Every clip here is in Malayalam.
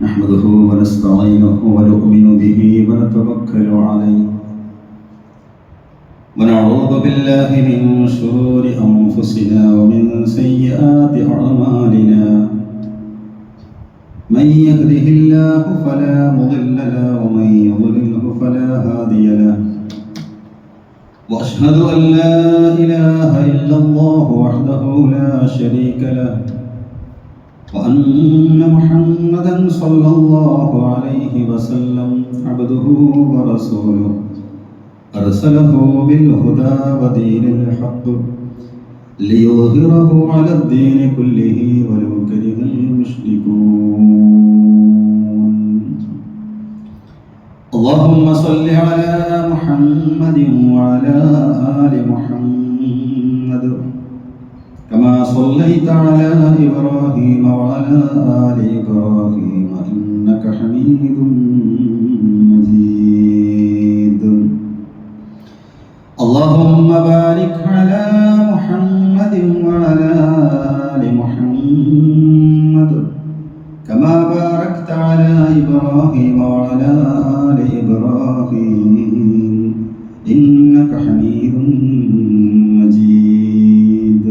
نحمده ونستعينه ونؤمن به ونتوكل عليه ونعوذ بالله من شرور أنفسنا ومن سيئات أعمالنا من يهده الله فلا مضل له ومن يضلله فلا هادي له وأشهد أن لا إله إلا الله وحده لا شريك له وأن محمدا صلى الله عليه وسلم عبده ورسوله أرسله بالهدى ودين الحق ليظهره على الدين كله ولو كره المشركون اللهم صل على محمد وعلى آل محمد كما صليت على إبراهيم وعلى آل إبراهيم إنك حميد مجيد اللهم بارك على محمد وعلى آل محمد كما باركت على إبراهيم وعلى آل إبراهيم إنك حميد مجيد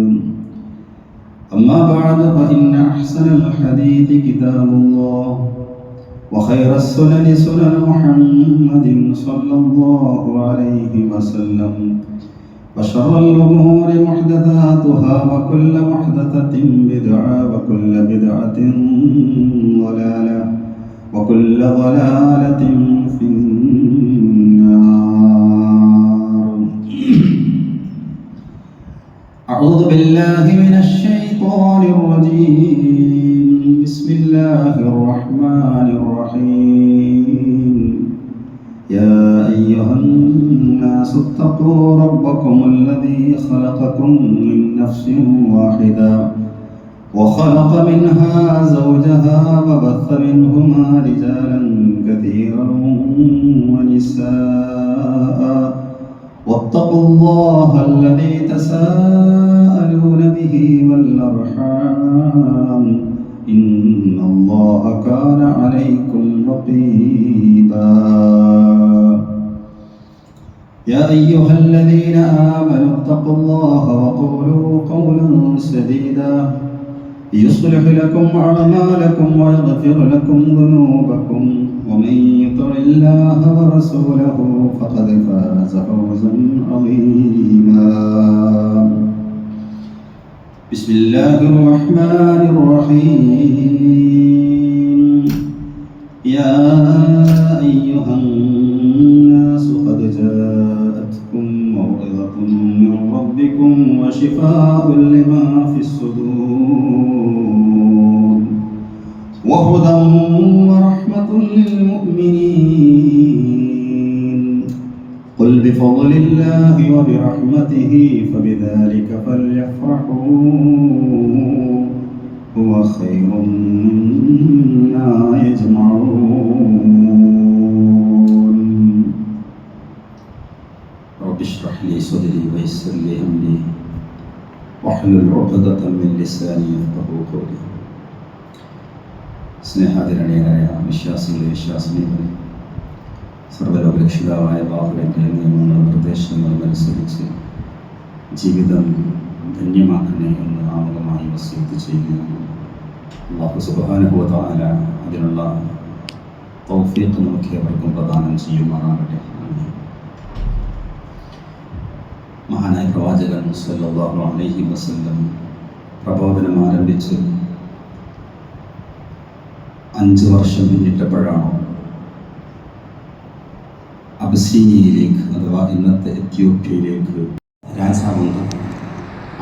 أما بعد فإن أحسن الحديث كتاب الله وخير السنن سنن محمد صلى الله عليه وسلم وشر الأمور محدثاتها وكل محدثة بدعة وكل بدعة ضلالة وكل ضلالة في النار. أعوذ بالله من الشيطان الرجيم. بسم الله الرحمن الرحيم. يا أيها الناس اتقوا ربكم الذي خلقكم من نفس واحدة وخلق منها زوجها وبث منهما رجالا كثيرا ونساء واتقوا الله الذي تساءلون به والأرحام إن الله كان عليكم رقيبا. يا أيها الذين آمنوا اتقوا الله وقولوا قولا سديدا يصلح لكم أعمالكم ويغفر لكم ذنوبكم ومن يطع الله ورسوله فقد فاز فوزا عظيما. بسم الله الرحمن الرحيم. يا أيها الناس قد جاءتكم موعظة من ربكم وشفاء لما في الصدور وهدى ورحمة للمؤمنين. قل بفضل الله وبرحمته فبذلك فليفرحوا هو خير مما يجمعون. رب اشرح لي صدري ويسر لي أمري واحلل عقدة من لساني يفقهوا قولي. സ്നേഹാദരണീയരായ വിശ്വാസികളെ വിശ്വാസിനികളെ, സർവ്വലോകരക്ഷിതാവായ ബാഹുവിൻ്റെ നിയമങ്ങളും നിർദ്ദേശങ്ങളും അനുസരിച്ച് ജീവിതം ധന്യമാക്കണേ എന്ന് ആമുഖമായി വസിയത്ത് ചെയ്യുകയാണ്. അല്ലാഹു സുബ്ഹാനഹു വ തആല അതിനുള്ള തൗഫീഖ് നമുക്ക് ഏവർക്കും പ്രദാനം ചെയ്യുമാറാകട്ടെ. മഹാനായ പ്രവാചകൻ സല്ലല്ലാഹു അലൈഹി വസല്ലം പ്രബോധനം ആരംഭിച്ച് 5 വർഷം പിന്നിട്ടപ്പോഴാണ് അബസീനിയയിലേക്ക്, അഥവാ ഇന്നത്തെ എത്യോപ്യയിലേക്ക് രാജാവുണ്ട്.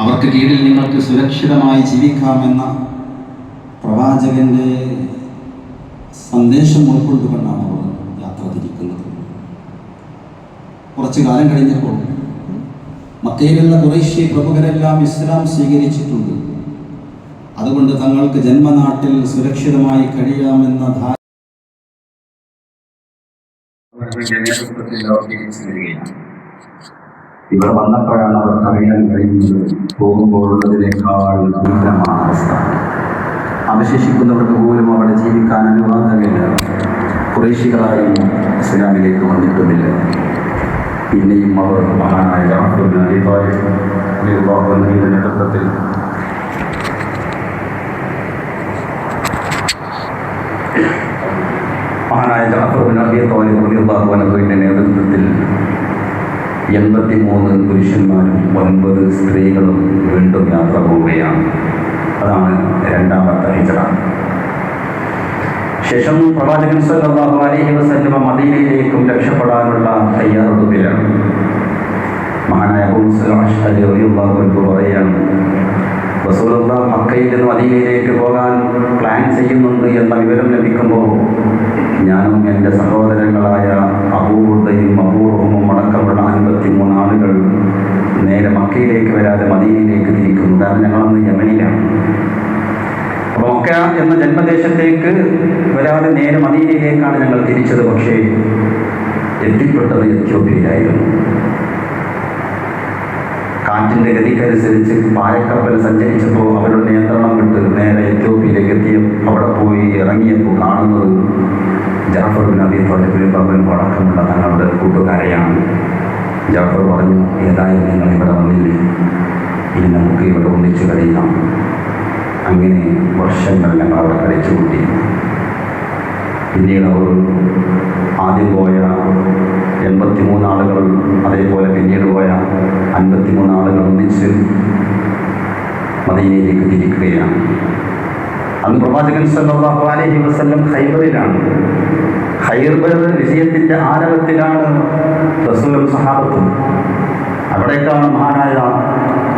അവർക്ക് കീഴിൽ നിങ്ങൾക്ക് സുരക്ഷിതമായി ജീവിക്കാമെന്ന പ്രവാചകന്റെ സന്ദേശം ഉൾക്കൊണ്ടുകൊണ്ടാണ് അവർ യാത്ര തിരിക്കുന്നത്. കുറച്ചു കാലം കഴിഞ്ഞപ്പോൾ മക്കയിലുള്ള ഖുറൈശി പ്രമുഖരെല്ലാം ഇസ്ലാം സ്വീകരിച്ചിട്ടുണ്ട്. അതുകൊണ്ട് തങ്ങൾക്ക് ജന്മനാട്ടിൽ സുരക്ഷിതമായി കഴിയാമെന്ന ഇവർ വന്നപ്പോഴാണ് അവർക്ക് അറിയാൻ കഴിയുന്നത് പോകുമ്പോഴുള്ളതിനേക്കാൾ ദുരിതമാണ് അവസ്ഥ. അവശേഷിക്കുന്നവർക്ക് പോലും അവിടെ ജീവിക്കാൻ അനുവാദമില്ല ഖുറൈശികളായും ഇസ്ലാമിലേക്ക് വന്നിട്ടുമില്ല. പിന്നെയും അവർ മഹാനായ ജഅഫർ ഇബ്നു അബീ ത്വാലിബ് റളിയല്ലാഹു അൻഹുവിന്റെ നേതൃത്വത്തിൽ മഹാനായ ജഅഫർ ഇബ്നു അബീ ത്വാലിബ് റളിയല്ലാഹു അൻഹുവിന്റെ നേതൃത്വത്തിൽ 83 പുരുഷന്മാരും 9 സ്ത്രീകളും വീണ്ടും യാത്ര പോവുകയാണ്. അതാണ് രണ്ടാമത്തെ ഹിജ്റ. ശേഷം പ്രവാചകൻ സല്ലല്ലാഹു അലൈഹി വസല്ലം മദീനയിലേക്കും രക്ഷപ്പെടാനുള്ള തയ്യാറെടുപ്പിലാണ്. മഹാനായ അബൂ മുസ്ലിം അശ്അരി റളിയല്ലാഹു അൻഹു പറയാണ്, റസൂലുള്ളാഹി മക്കയിൽ നിന്ന് മദീനയിലേക്ക് പോകാൻ പ്ലാൻ ചെയ്യുന്നുണ്ട് എന്ന വിവരം ലഭിക്കുമ്പോൾ ഞാനും എൻ്റെ സഹോദരങ്ങളായ അബൂ ഹുദയും അബൂ റഹ്മും അടക്കമുള്ള 53 ആളുകൾ നേരെ മക്കയിലേക്ക് വരാതെ മദീനയിലേക്ക് തിരിക്കുന്നു. കാരണം ഞങ്ങളന്ന് യമനിലാണ്. അപ്പോൾ മക്ക എന്ന ജന്മദേശത്തേക്ക് വരാതെ നേരെ മദീനയിലേക്കാണ് ഞങ്ങൾ തിരിച്ചത്. പക്ഷേ എത്തിപ്പെട്ടത് എത്യോപ്യയിലായിരുന്നു. കാറ്റിൻ്റെ ഗതിക്കനുസരിച്ച് പായക്കപ്പൽ സഞ്ചരിച്ചപ്പോൾ അവരുടെ നിയന്ത്രണം വിട്ട് നേരെ എത്യോപ്യയിലേക്ക് എത്തിയ അവിടെ പോയി ഇറങ്ങിയപ്പോൾ കാണുന്നത് ജഅഫർ ഇബ്നു അബീ ത്വാലിബ് അടക്കമുള്ള തങ്ങളുടെ കൂട്ടുകാരെയാണ്. ജഅഫർ പറഞ്ഞു, ഏതായാലും നിങ്ങൾ ഇവിടെ വന്നില്ലേ, ഇനി നമുക്ക് ഇവിടെ ഒന്നിച്ചു കഴിയാം. അങ്ങനെ വർഷങ്ങൾ ഞങ്ങൾ അവിടെ കഴിച്ചുകൂട്ടി. പിന്നീട് അവർ ആദ്യം പോയ 83 ആളുകൾ, അതേപോലെ പിന്നീട് പോയ 53 ആളുകൾ ഒന്നിച്ച് മദീനയിലേക്ക് തിരിക്കുകയാണ്. അന്ന് പ്രവാചകൻ സല്ലല്ലാഹു അലൈഹി വസല്ലം ഖൈബറിലാണ്. ഖൈബർ വിജയത്തിൻ്റെ ആരവത്തിലാണ് റസൂലും സഹാബത്തും. അവിടേക്കാണ് മഹാനായ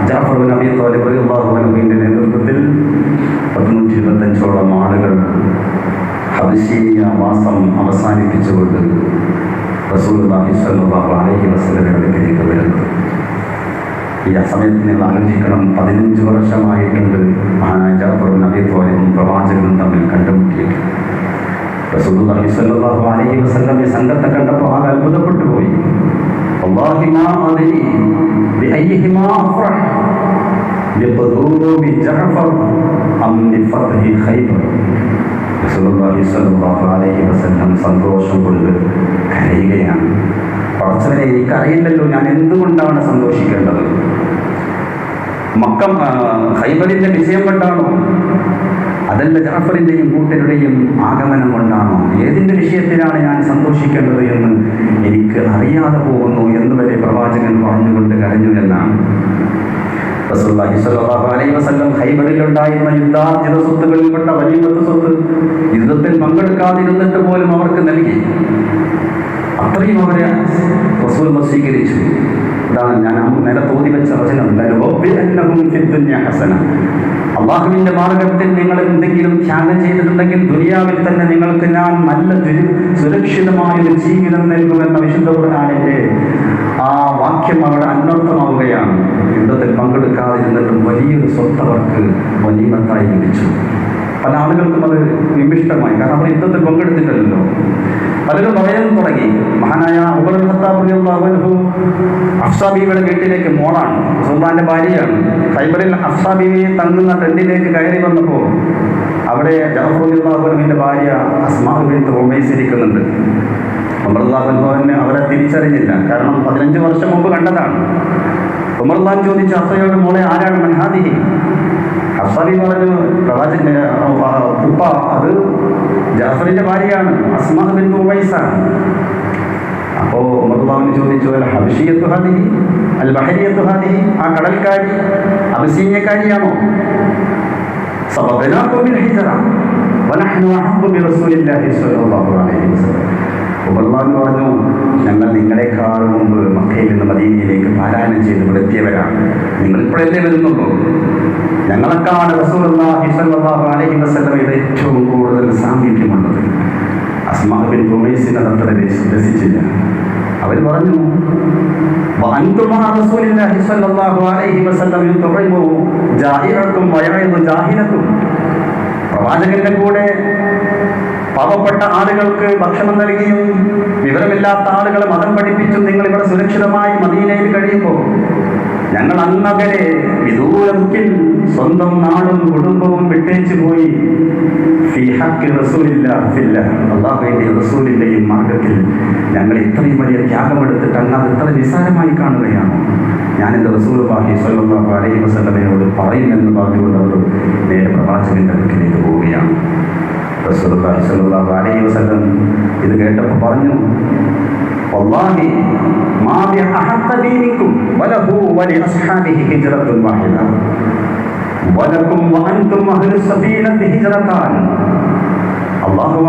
ജഅഫർ ഇബ്നു അബീ ത്വാലിബ് റളിയല്ലാഹു അൻഹുവിൻ്റെ നേതൃത്വത്തിൽ 125ഓളം ആളുകൾ ഹബശീയ വാസം അവസാനിപ്പിച്ചുകൊണ്ട് റസൂലുള്ളാഹി സ്വല്ലല്ലാഹു അലൈഹി വസല്ലമയുടെ അടുക്കലേക്ക് വരുന്നത്. ഈ സമയത്ത് നിങ്ങൾ ആലോചിക്കണം, 15 വർഷമായിട്ടുണ്ട് മഹാനായ ജഅഫർ ഇബ്നു അബീ ത്വാലിബും പ്രവാചകനും തമ്മിൽ കണ്ടുമുട്ടിയിട്ട്. റസൂലുള്ളാഹി സ്വല്ലല്ലാഹു അലൈഹി വസല്ലം ഈ സംഘത്തെ കണ്ടപ്പോൾ ആകെ അത്ഭുതപ്പെട്ടു പോയി. വല്ലാഹി മാ അദ്രി ബിഅയ്യിഹിമാ അഫ്റഹ് ബിഖുദൂമി ജഅഫർ അം ബിഫത്ഹി ഖൈബർ. റസൂലുള്ളാഹി സ്വല്ലല്ലാഹു അലൈഹി വസല്ലം സന്തോഷം കൊണ്ട് കരയുകയാണ്. പടച്ചവനെ, എനിക്കറിയില്ലല്ലോ ഞാൻ എന്തുകൊണ്ടാണ് സന്തോഷിക്കേണ്ടത്. ഖൈബറിന്റെ വിജയം കൊണ്ടാണോ, അതല്ല ജഅഫറിൻ്റെയും കൂട്ടരുടെയും ആഗമനം കൊണ്ടാണോ, ഏതിൻ്റെ വിഷയത്തിലാണ് ഞാൻ സന്തോഷിക്കേണ്ടത് എന്ന് എനിക്ക് അറിയാതെ പോകുന്നു എന്ന് വരെ പ്രവാചകൻ പറഞ്ഞുകൊണ്ട് കരഞ്ഞു എന്നാണ്. റസൂലുള്ളാഹി സ്വല്ലല്ലാഹു അലൈഹി വസല്ലം ഖൈബറിലുണ്ടായിരുന്ന യുദ്ധാർജിത സ്വത്തുകളിൽപ്പെട്ട വലിയ സ്വത്ത് യുദ്ധത്തിൽ പങ്കെടുക്കാതിരുന്നിട്ട് പോലും അവർക്ക് നൽകി. അത്രയും അവരെ റസൂൽ സ്വീകരിച്ചു. ഇതാണ് ഞാൻ നേരത്തെ ഓതി വെച്ച വചനം, അള്ളാഹുവിൻ്റെ മാർഗത്തിൽ നിങ്ങൾ എന്തെങ്കിലും ത്യാഗം ചെയ്തിട്ടുണ്ടെങ്കിൽ ദുനിയാവിൽ തന്നെ നിങ്ങൾക്ക് ഞാൻ നല്ല സുരക്ഷിതമായൊരു ജീവിതം നൽകുമെന്ന വിശുദ്ധ ഖുർആനിൻ്റെ ആ വാക്യം അവിടെ അന്വർത്ഥമാവുകയാണ്. യുദ്ധത്തിൽ പങ്കെടുക്കാതിരുന്നിട്ടും വലിയൊരു സ്വത്ത് അവർക്ക് ഗനീമത്തായി ലഭിച്ചു. പല ആളുകൾക്കും അത് വിമിഷ്ടമായി, കാരണം അവർ യുദ്ധത്തിൽ പങ്കെടുത്തിട്ടില്ലല്ലോ. പലരും പറയാൻ തുടങ്ങി, മഹാനായ ഉമർ ഇബ്നു ഖത്താബ് റളിയല്ലാഹു അൻഹു ഹഫ്സ ബീവിയുടെ വീട്ടിലേക്ക്, മോളാണ്, റസൂലുള്ളാഹിന്റെ ഭാര്യയാണ്, ഖൈബറിൽ ഹഫ്സ ബീവി തങ്ങുന്ന ടെന്റിലേക്ക് കയറി വന്നപ്പോൾ അവിടെ ജഅഫർ റളിയല്ലാഹു അൻഹുവിന്റെ ഭാര്യ അസ്മാ ബിൻത് ഉമൈസ് ഇരിക്കുന്നുണ്ട്. ഉമർ റളിയല്ലാഹു അൻഹു അവരെ തിരിച്ചറിഞ്ഞില്ല, കാരണം 15 വർഷം മുമ്പ് കണ്ടതാണ്. ഉമർ റളിയല്ലാഹു അൻഹു ചോദിച്ചു, ഹഫ്സയോട്, മോളെ ആരാണ്, മൻ ഹാദിഹി? ഹഫ്സ ബീവി പറഞ്ഞു, പ്രവാചകൻ ഉപ്പ, അത് ജഅഫറിന്റെ ഭാര്യയാണ്, അസ്മാ ബിൻത് ഉമൈസാണ്. അപ്പോൾ ഉമർ റളിയല്ലാഹു അൻഹു ചോദിച്ചു, അൽ ഹബശിയത്തു ഹാദിഹി അൽ ബഹരിയത്തു ഹാദിഹി? ആ കടൽക്കാരി അബസീനിയക്കാരിയാണോ? സബഖനാകും ബിൽ ഹിജ്റ വനഹ്നു അഹബ്ബു ബിറസൂലില്ലാഹി സ്വല്ലല്ലാഹു അലൈഹി വസല്ലം. ഉമർ റളിയല്ലാഹു അൻഹു പറഞ്ഞു, ഞങ്ങൾ നിങ്ങളെക്കാൾ മുമ്പ് മക്കയിൽ നിന്ന് മദീനയിലേക്ക് പാലായനം ചെയ്ത് ഇവിടെ എത്തിയവരാണ്. നിങ്ങൾ ഇപ്പോഴല്ലേ വരുന്നുള്ളൂ. ഞങ്ങളെക്കാണ് റസൂലുള്ളാഹി സ്വല്ലല്ലാഹു അലൈഹി വസല്ലമയുടെ ഏറ്റവും കൂടുതൽ സാമീപ്യമുള്ളത്. അസ്മാ ബിൻത് ഉമൈസിനെ അത്ര രസിച്ചില്ല. അവർ പറഞ്ഞു, വഅൻതും മഅ റസൂലില്ലാഹി സ്വല്ലല്ലാഹു അലൈഹി വസല്ലം യുത്ഇമു ജാഹിറക്കും വയഇദു ജാഹിലക്കും. പ്രവാചകന്റെ കൂടെ പാവപ്പെട്ട ആളുകൾക്ക് ഭക്ഷണം നൽകിയും വിവരമില്ലാത്ത ആളുകളെ മതം പഠിപ്പിച്ചും നിങ്ങൾ ഇവിടെ സുരക്ഷിതമായി മദീനയിൽ കഴിയുമ്പോൾ ഞങ്ങൾ അന്നകരെ വിദൂരത്തിൽ സ്വന്തം നാടും കുടുംബവും വിട്ടേച്ചു പോയി. അള്ളാഹുവിന്റെ റസൂലിന്റെയും മാർഗത്തിൽ ഞങ്ങൾ ഇത്രയും വലിയ ത്യാഗമെടുത്തിട്ട് അങ്ങ് അത് ഇത്ര നിസ്സാരമായി കാണുകയാണോ? ഞാനെന്റെ റസൂലുള്ളാഹി സ്വല്ലല്ലാഹു അലൈഹി വസല്ലമയോട് പറയുമെന്ന് പറഞ്ഞുകൊണ്ട് അവർ നേരെ പ്രവാചകന്റെ അടുക്കിലേക്ക് പോവുകയാണ്. റസൂലുള്ളാഹി സ്വല്ലല്ലാഹു അലൈഹി വസല്ലം ഇത് കേട്ടപ്പോൾ പറഞ്ഞു, വല്ലാഹി മാ ബി അഹഖ ബീനിക്കും വലഹു വലി അസ്ഹാബിഹി ഹിജ്റത്തുൻ വാഹിദ വലക്കും വഅൻതും അഹ്ലു സബീലത്തി ഹിജ്റതാൻ. അല്ലാഹു